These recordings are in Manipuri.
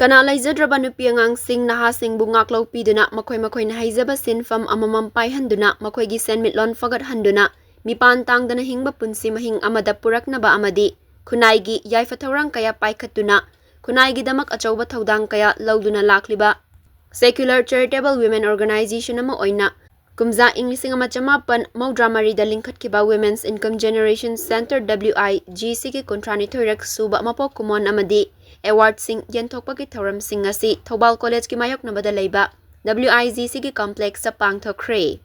Kana laizadraba nupi angangsing nahasingbu ngaklau piduna makoy-makoy na haizaba sinfam amamam paihanduna makoygi senmitlon fagathanduna mipan tangdana hingba punsi mahing amada puraknaba amadi khunaygi yaifathaurang kaya paikhatuna khunaygi damak achauba thaudang kaya lauduna lakliba Secular Charitable Women Organization ama oina kumza inglising ama chamapan maudramari da lingkhatkiba Women's Income Generation Center WIGC ki kontrani thoirak suba mapok kumon amadi award sing yenthokpagi thoram sing asi Thoubal College ki mayok nabada leiba WIGC ki complex sa pangthokre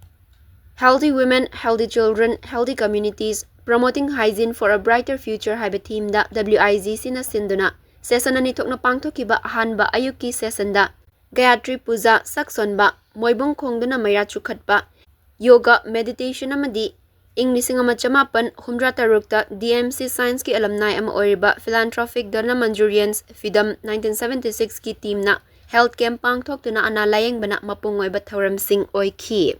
Healthy Women, Healthy Children, Healthy Communities Promoting Hygiene for a Brighter Future haiba theme da WIGC na sinduna session ani thokna pangthokiba ahanba ayuki session da Gayatri Puja Saksonba Moibong Khongduna Mayra Chukhatba Yoga Meditation amadi Inglising ama chamapan humdra tarukta DMC Science ki alumni ama oiriba Philanthropic Dona Manjurians FIDM 1976 ki team na health camp pangthoktuna analayeng bana mapungoy ba thoram sing oiki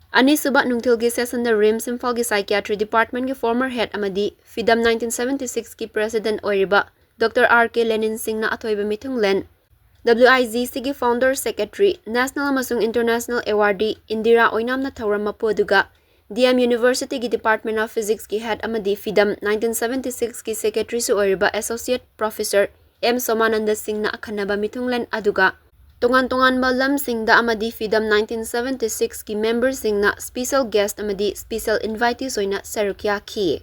Ani suba nungtilgi session the RIMS Imphal gi Psychiatry Department ki former head amadi FIDM 1976 ki president oiriba Dr. R.K. Lenin Singh na athoiba mithunglen WIGC ki founder secretary National amasung International Awardee Indira Oinam na thauram mapuduga DM University ki Department of Physics ki head amadi FIDM 1976 ki secretary su oiriba Associate Professor M Somananda Singh na akhanaba mithunglen aduga tungan ba lam sing da amadi FIDM 1976 ki member sing na special guest amadi special invitee soina sarukya ki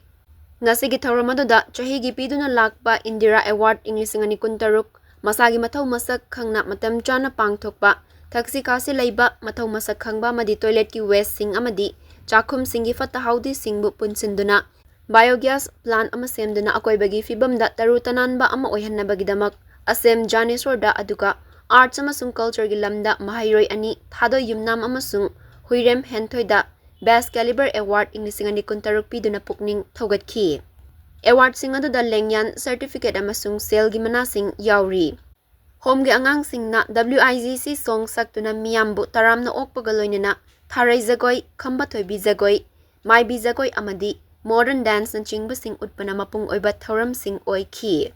ngasi gi thauram aduda chahi gi piduna lakpa Indira Award Inglising ani kuntaruk Masagi mathaw masak khangna matam chana pangthokpa thaksi kasi leiba mathaw masak khangba madi toilet ki waste sing amadi chakhum singi fata haudi singbu punsinduna biogas plant ama semduna akoibagi fibamda tarutanan ba ama oihannabagidamak asem janisor aduga arts amasung culture gi lamda mahairoi ani thado yumnam amasung huirem henthoida best caliber award inglising ani kuntaruk piduna pukning thogatkhi Award sing adu da lengyan certificate amasung sel gi manasing yauri home gi angang sing na WIGC song saktuna miyambu taramna okpagaloina na tharai jagoi khamba thoibi jagoi mai bi jagoi amadi modern dance na chingba sing utpana mapung oiba thoram sing oiki